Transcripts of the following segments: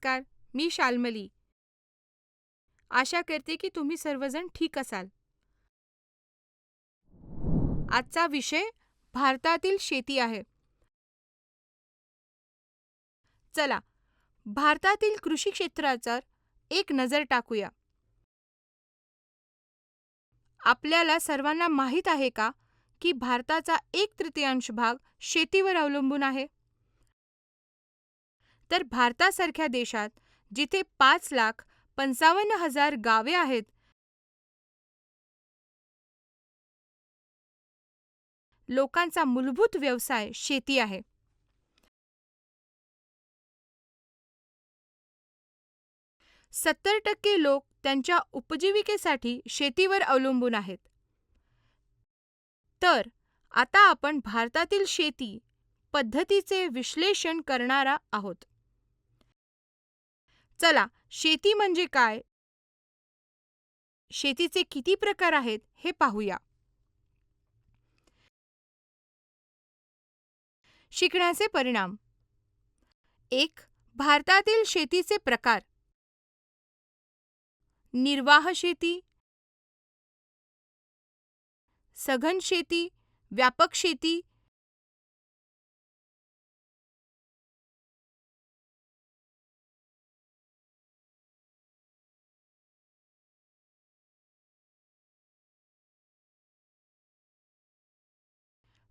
नमस्कार, मी शाल्मली. आशा करते की तुम्ही सर्वजण ठीक असाल. आजचा विषय भारतातील शेती आहे. चला, भारतातील कृषी क्षेत्रावर एक नजर टाकूया. आपल्याला सर्वांना माहीत आहे का की भारताचा 1/3 भाग शेतीवर अवलंबून आहे? तर भारतासारख्या देशात जिथे 5,55,000 गावे आहेत, लोकांचा मूलभूत व्यवसाय शेती आहे. 70% लोक त्यांच्या उपजीविकेसाठी शेतीवर अवलंबून आहेत. तर आता आपण भारतातील शेती पद्धतीचे विश्लेषण करणार आहोत. चला, शेती म्हणजे काय, शेतीचे किती प्रकार आहेत हे पाहूया. शिकण्याचे परिणाम. 1. भारतातील शेतीचे प्रकार. निर्वाह शेती, सघन शेती, व्यापक शेती,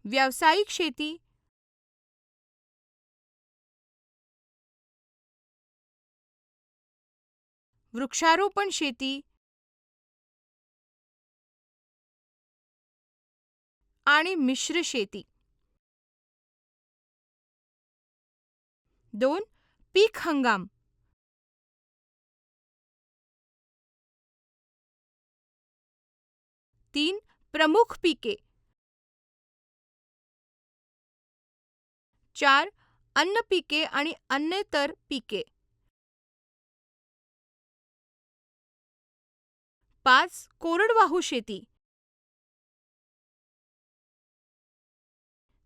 व्यावसायिक शेती, वृक्षारोपण शेती आणि मिश्र शेती. 2. पीक हंगाम. 3. प्रमुख पिके. 4. अन्न पिके आणि अन्नेतर पिके. 5. कोरडवाहू शेती.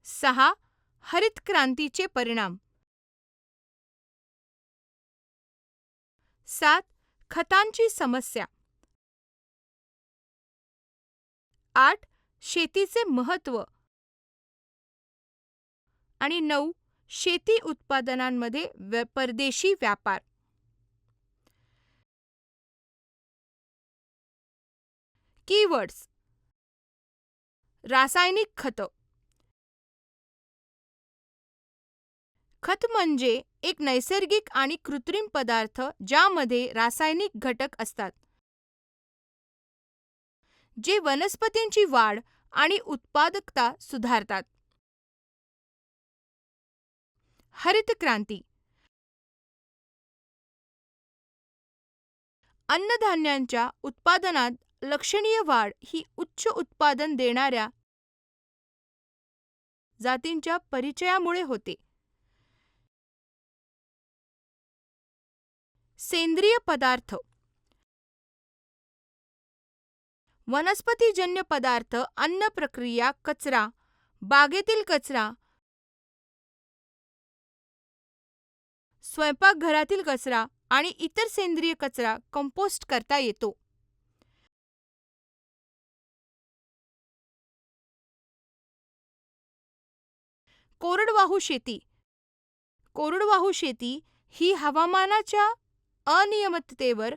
6. हरित क्रांतीचे परिणाम. 7. खतांची समस्या. 8. शेतीचे महत्त्व. आणि 9. शेती उत्पादनांमध्ये परदेशी व्यापार. कीवर्ड्स. रासायनिक खत. खत म्हणजे एक नैसर्गिक आणि कृत्रिम पदार्थ ज्यामध्ये रासायनिक घटक असतात, जे वनस्पतींची वाढ आणि उत्पादकता सुधारतात. हरित क्रांती. अन्नधान्यांच्या उत्पादनात लक्षणीय वाढ ही उच्च उत्पादन देणाऱ्या जातींच्या परिचयामुळे होते. सेंद्रिय पदार्थ. वनस्पतीजन्य पदार्थ, अन्न प्रक्रिया कचरा, बागेतील कचरा, स्वयंपाकघरातील कचरा आणि इतर सेंद्रिय कचरा कंपोस्ट करता येतो. कोरडवाहू शेती. कोरडवाहू शेती ही हवामानाच्या अनियमिततेवर,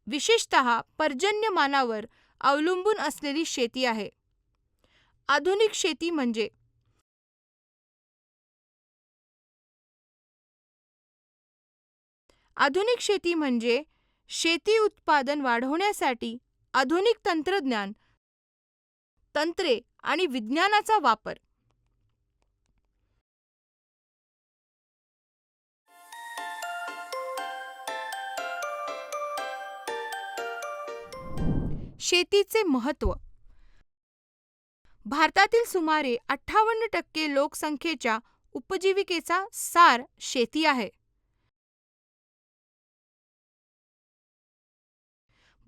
विशेषतः पर्जन्यमानावर अवलंबून असलेली शेती आहे. आधुनिक शेती म्हणजे आधुनिक शेती म्हणजे शेती उत्पादन वाढवण्यासाठी आधुनिक तंत्रज्ञान, तंत्रे आणि विज्ञानाचा वापर. शेतीचे महत्त्व. भारतातील सुमारे 58% लोकसंख्येच्या उपजीविकेचा सार शेती आहे.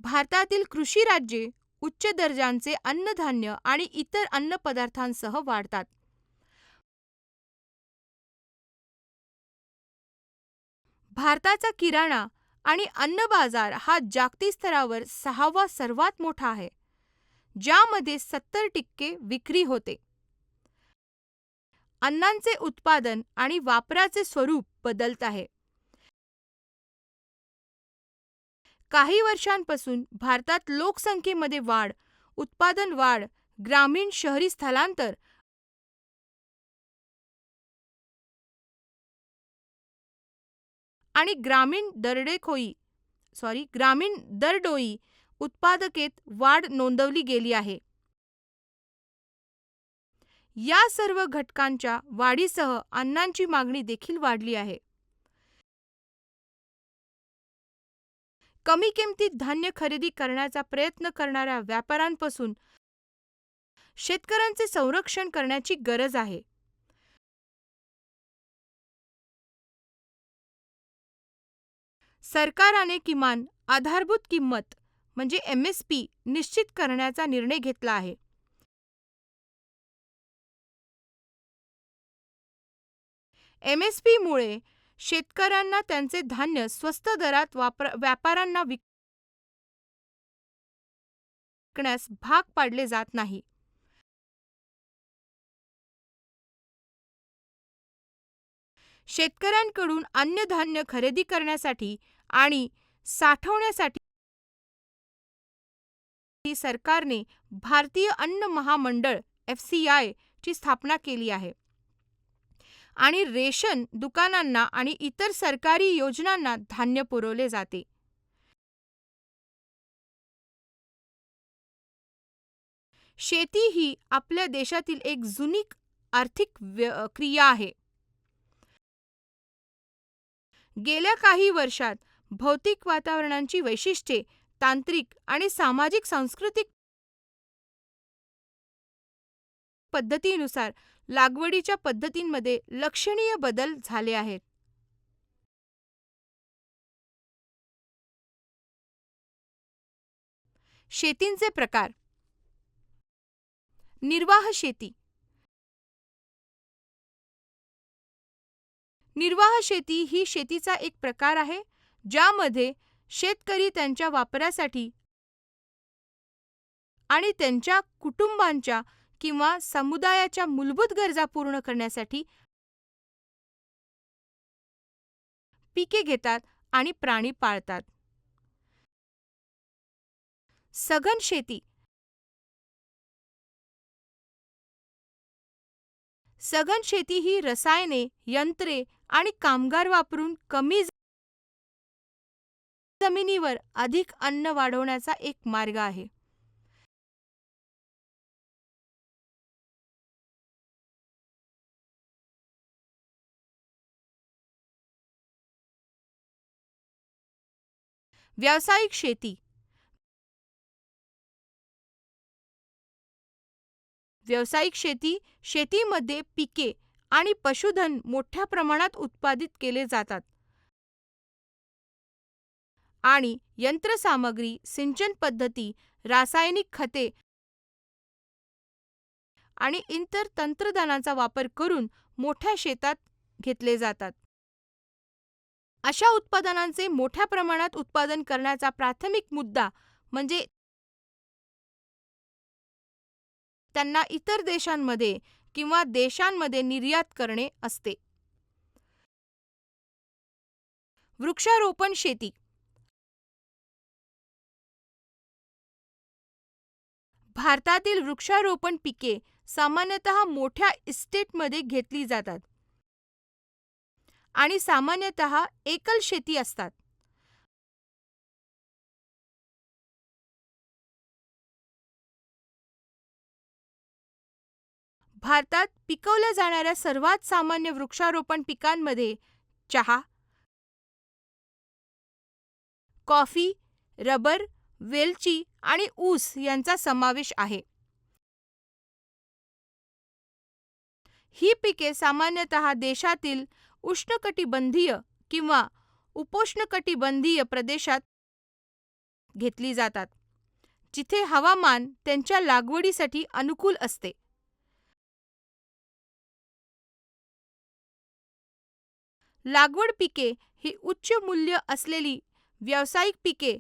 भारतातील कृषी राज्ये उच्च दर्जाचे अन्नधान्य आणि इतर अन्नपदार्थांसह वाढतात. भारताचा किराणा आणि अन्न बाजार हा जागतिक स्तरावर 6वा सर्वात मोठा आहे, ज्यामध्ये 70% विक्री होते. अन्नाचे उत्पादन आणि वापराचे स्वरूप बदलत आहे. काही वर्षांपासून भारतात लोकसंख्येमध्ये वाढ, उत्पादन वाढ, ग्रामीण शहरी स्थलांतर आणि ग्रामीण दरडोई उत्पादकतेत वाढ नोंदवली गेली आहे. या सर्व घटकांच्या वाढीसह अन्नाची मागणी देखील वाढली आहे. कमी किमतीत धान्य खरेदी करण्याचा प्रयत्न करणाऱ्या व्यापाऱ्यांपासून शेतकऱ्यांचे संरक्षण करण्याची गरज आहे. सरकारने किमान आधारभूत किंमत म्हणजे MSP निश्चित करण्याचा निर्णय घेतला आहे. MSP मुळे शेतकऱ्यांना त्यांचे धान्य स्वस्त दरात व्यापाऱ्यांना विकण्यास भाग पाडले जात नाही. शेतकऱ्यांकडून अन्नधान्य खरेदी करण्यासाठी आणि साठवण्यासाठी सरकारने भारतीय अन्न महामंडळ FCI ची स्थापना केली आहे आणि रेशन दुकानांना आणि इतर सरकारी योजनांना धान्य पुरवले जाते. शेती ही आपल्या देशातील एक जुनी आर्थिक क्रिया आहे. गेल्या काही वर्षात भौतिक वातावरणाची वैशिष्ट्ये, तांत्रिक आणि सामाजिक सांस्कृतिक पद्धतीनुसार लागवडीच्या पद्धतींमध्ये लक्षणीय बदल झाले आहेत. शेतींचे प्रकार. निर्वाह शेती. निर्वाह शेती ही शेतीचा एक प्रकार आहे ज्यामध्ये शेतकरी त्यांच्या वापरासाठी आणि त्यांच्या कुटुंबांच्या किंवा समुदायाच्या मूलभूत गरजा पूर्ण करण्यासाठी पिके घेतात आणि प्राणी पाळतात. सघन शेती. सघन शेती ही रसायने, यंत्रे आणि कामगार वापरून कमी जमिनीवर अधिक अन्न वाढवण्याचा एक मार्ग आहे. व्यावसायिक शेती. व्यावसायिक शेती शेतीमध्ये पिके आणि पशुधन मोठ्या प्रमाणात उत्पादित केले जातात आणि यंत्रसामग्री, सिंचन पद्धती, रासायनिक खते आणि इतर तंत्रज्ञानाचा वापर करून मोठ्या शेतात घेतले जातात. अशा उत्पादनांचे मोठ्या प्रमाणात उत्पादन करण्याचा प्राथमिक मुद्दा म्हणजे त्यांना इतर देशांमध्ये किंवा देशांमध्ये निर्यात करणे असते. वृक्षारोपण शेती. भारतातील वृक्षारोपण पिके सामान्यतः मोठ्या इस्टेटमध्ये घेतली जातात आणि सामान्यतः एकल शेती असतात. भारतात पिकवल्या जाणाऱ्या सर्वात सामान्य वृक्षारोपण पिकांमध्ये चहा, कॉफी, रबर, वेलची आणि ऊस यांचा समावेश आहे. ही पिके सामान्यतः देशातील उष्णकटिबंधीय किंवा उपोष्णकटिबंधीय प्रदेशात घेतली जातात, जिथे हवामान त्यांच्या लागवडीसाठी अनुकूल असते. लागवड पिके ही उच्च मूल्य असलेली व्यावसायिक पिके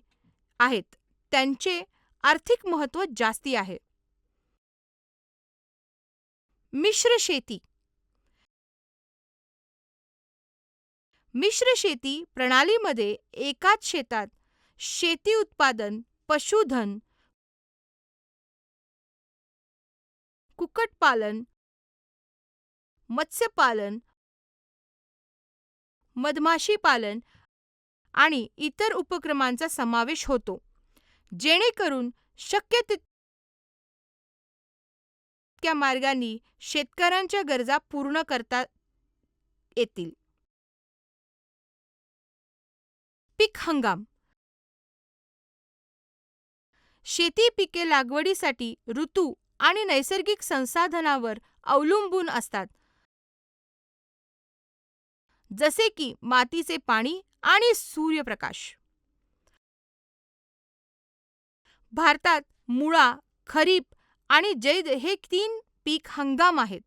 आहेत. त्यांचे आर्थिक महत्त्व जास्ती आहे. मिश्र शेती. मिश्र शेती प्रणालीमध्ये एकाच शेतात शेती उत्पादन, पशुधन, कुक्कुटपालन, मत्स्यपालन, मधमाशी आणि इतर उपक्रमांचा समावेश होतो, जेणेकरून शक्य तितक्या मार्गांनी शेतकऱ्यांच्या गरजा पूर्ण करता येतील. पीक हंगाम. शेती पिके लागवडीसाठी ऋतू आणि नैसर्गिक संसाधनावर अवलंबून असतात, जसे की मातीचे पाणी आणि सूर्यप्रकाश. भारतात मुळा, खरीप आणि जैद हे 3 पीक हंगाम आहेत.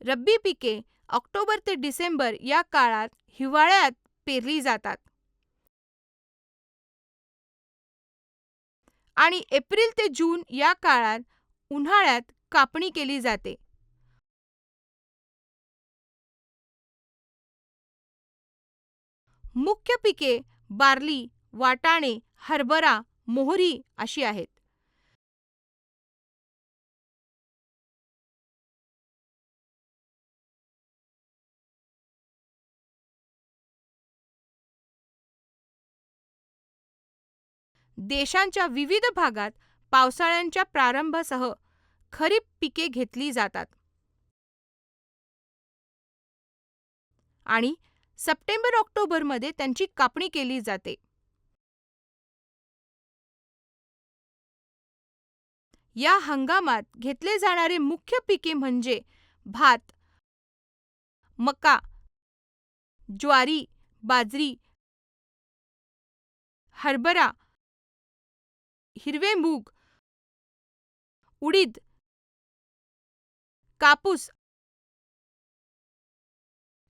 रब्बी पिके ऑक्टोबर ते डिसेंबर या काळात हिवाळ्यात पेरली जातात आणि एप्रिल ते जून या काळात उन्हाळ्यात कापणी केली जाते. मुख्य पिके बार्ली, वाटाणे, हरभरा, मोहरी अशी आहेत. देशांच्या विविध भागात पावसाळ्याच्या प्रारंभासह खरीप पिके घेतली जातात आणि सप्टेंबर-ऑक्टोबरमध्ये त्यांची कापणी केली जाते. या हंगामात घेतले जाणारे मुख्य पिके म्हणजे भात, मका, ज्वारी, बाजरी, हरभरा, हिरवे मूग, उडीद, कापूस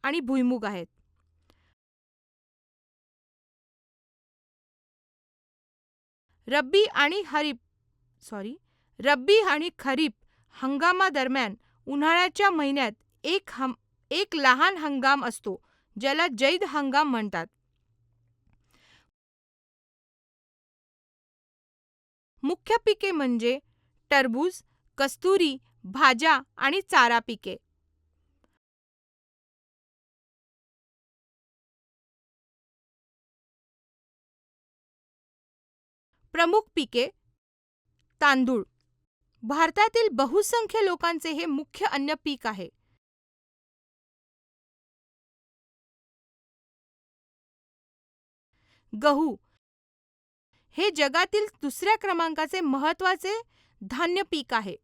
आणि भुईमूग आहेत. रब्बी आणि खरीप हंगामादरम्यान उन्हाळ्याच्या महिन्यात एक लहान हंगाम असतो, ज्याला जैद हंगाम म्हणतात. मुख्य पिके म्हणजे टरबूज, कस्तुरी, भाज्या आणि चारा पिके. प्रमुख पिके. तांदूळ. भारतातील बहुसंख्य लोकांचे हे मुख्य अन्न पीक आहे. गहू हे जगातील दुसऱ्या क्रमांकाचे महत्त्वाचे धान्य पीक आहे.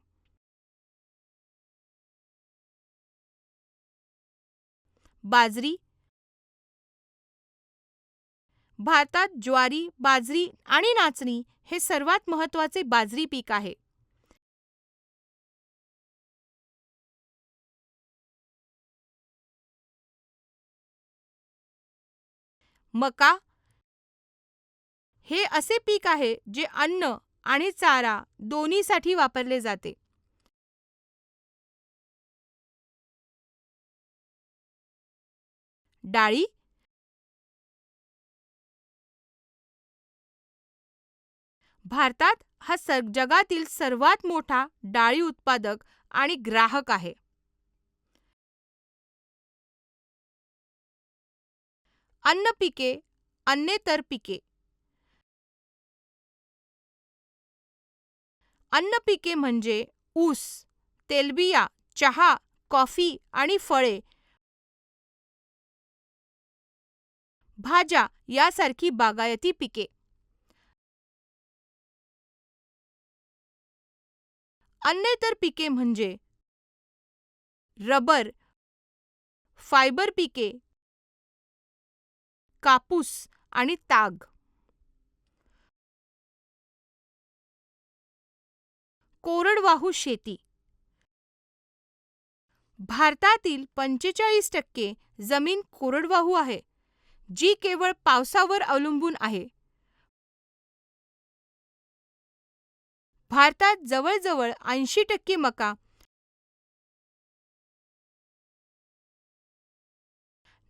बाजरी. भारतात ज्वारी, बाजरी आणि नाचणी हे सर्वात महत्त्वाचे बाजरी पीक आहे. मका हे असे पीक आहे जे अन्न आणि चारा दोन्हीसाठी वापरले जाते. डाळी. भारतात हा जगातील सर्वात मोठा डाळी उत्पादक आणि ग्राहक आहे. अन्न पिके, अन्नेतर पिके. अन्न पिके म्हणजे ऊस, तेलबिया, चहा, कॉफी आणि फळे, भाज्या यासारखी बागायती पिके. अन्नेतर पिके म्हणजे रबर, फायबर पिके, कापूस आणि ताग. कोरडवाहू शेती. भारतातील 45% जमीन कोरडवाहू आहे, जी केवळ पावसावर अवलंबून आहे. भारतात जवळजवळ 80% मका,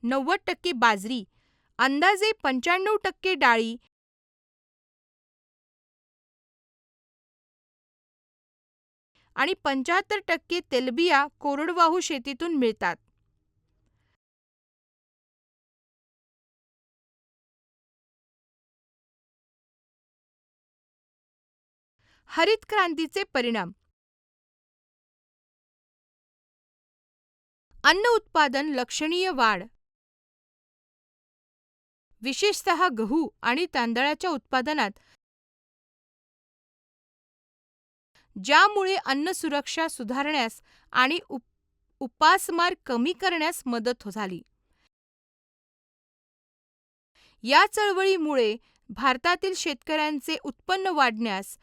90% बाजरी, अंदाजे 95% डाळी आणि 75% तेलबिया कोरडवाहू शेतीतून मिळतात. हरित क्रांतीचे परिणाम. अन्न उत्पादन लक्षणीय वाढ, विशेषतः गहू आणि तांदळाच्या उत्पादनात, ज्यामुळे अन्न सुरक्षा सुधारण्यास आणि उपासमार कमी करण्यास मदत झाली. या चळवळीमुळे भारतातील शेतकऱ्यांचे उत्पन्न वाढण्यास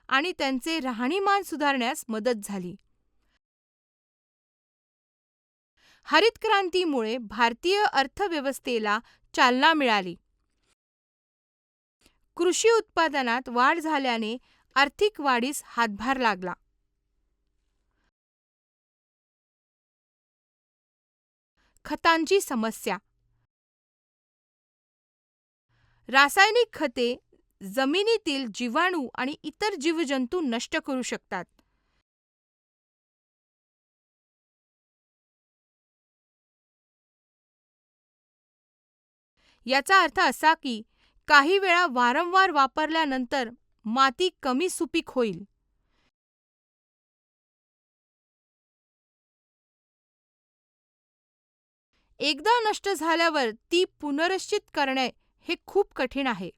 आणि त्यांचे राहणीमान सुधारण्यास मदत झाली. हरित क्रांतीमुळे भारतीय अर्थव्यवस्थेला चालना मिळाली. कृषी उत्पादनात वाढ झाल्याने आर्थिक वाढीस हातभार लागला. खतांची समस्या. रासायनिक खते जमिनीतील जीवाणू आणि इतर जीवजंतू नष्ट करू शकतात. याचा अर्थ असा की काही वेळा वारंवार वापरल्यानंतर माती कमी सुपीक होईल. एकदा नष्ट झाल्यावर ती पुनर्रचित करणे हे खूप कठीण आहे.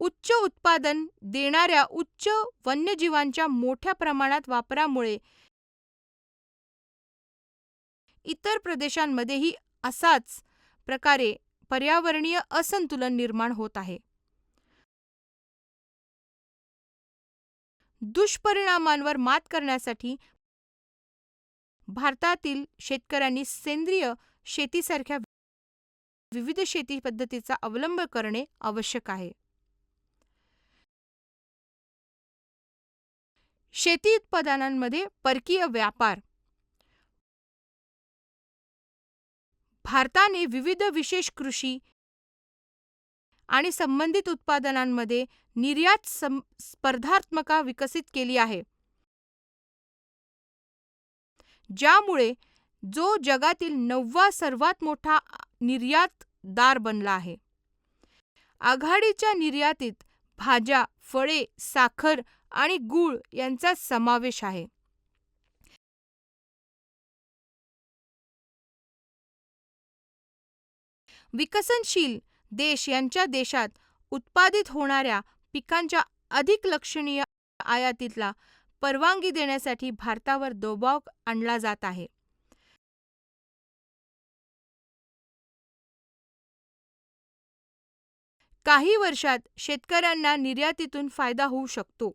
उच्च उत्पादन देणाऱ्या उच्च वन्यजीवांच्या मोठ्या प्रमाणात वापरामुळे इतर प्रदेशांमध्येही असाच प्रकारे पर्यावरणीय असंतुलन निर्माण होत आहे. दुष्परिणामांवर मात करण्यासाठी भारतातील शेतकऱ्यांनी सेंद्रिय शेतीसारख्या विविध शेती पद्धतीचा अवलंब करणे आवश्यक आहे. शेती उत्पादनांमध्ये परकीय व्यापार. भारताने विविध विशेष कृषी आणि संबंधित उत्पादनांमध्ये निर्यात स्पर्धात्मकता विकसित केली आहे, ज्यामुळे जो जगातील 9वा सर्वात मोठा निर्यातदार बनला आहे. आघाडीच्या निर्यातीत भाज्या, फळे, साखर आणि गूळ यांचा समावेश आहे. विकसनशील देश यांच्या देशात उत्पादित होणाऱ्या पिकांच्या अधिक लक्षणीय आयातीला परवानगी देण्यासाठी भारतावर दबाव आणला जात आहे. काही वर्षात शेतकऱ्यांना निर्यातीतून फायदा होऊ शकतो.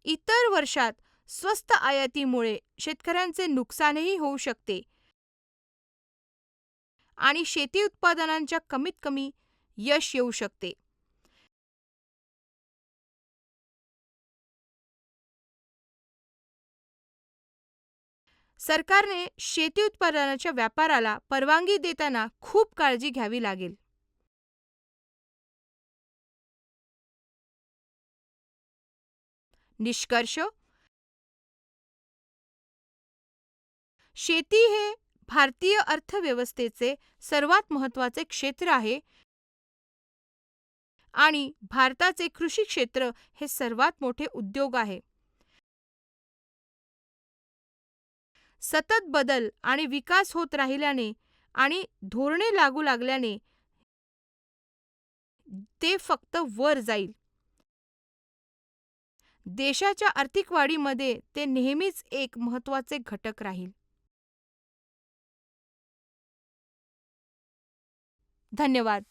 इतर वर्षात स्वस्त आयातीमुळे शेतकऱ्यांचे नुकसानही होऊ शकते आणि शेती उत्पादनांच्या कमीत कमी यश येऊ शकते. सरकारने शेती उत्पादनाच्या व्यापाराला परवानगी देताना खूप काळजी घ्यावी लागेल. निष्कर्ष. शेती हे भारतीय अर्थव्यवस्थेचे सर्वात महत्त्वाचे क्षेत्र आहे आणि भारताचे कृषी क्षेत्र हे सर्वात मोठे उद्योग आहे. सतत बदल आणि विकास होत राहिल्याने आणि धोरणे लागू लागल्याने ते फक्त वर जाईल. देशाच्या आर्थिक वाढीमध्ये ते नेहमीच एक महत्त्वाचे घटक राहील. धन्यवाद.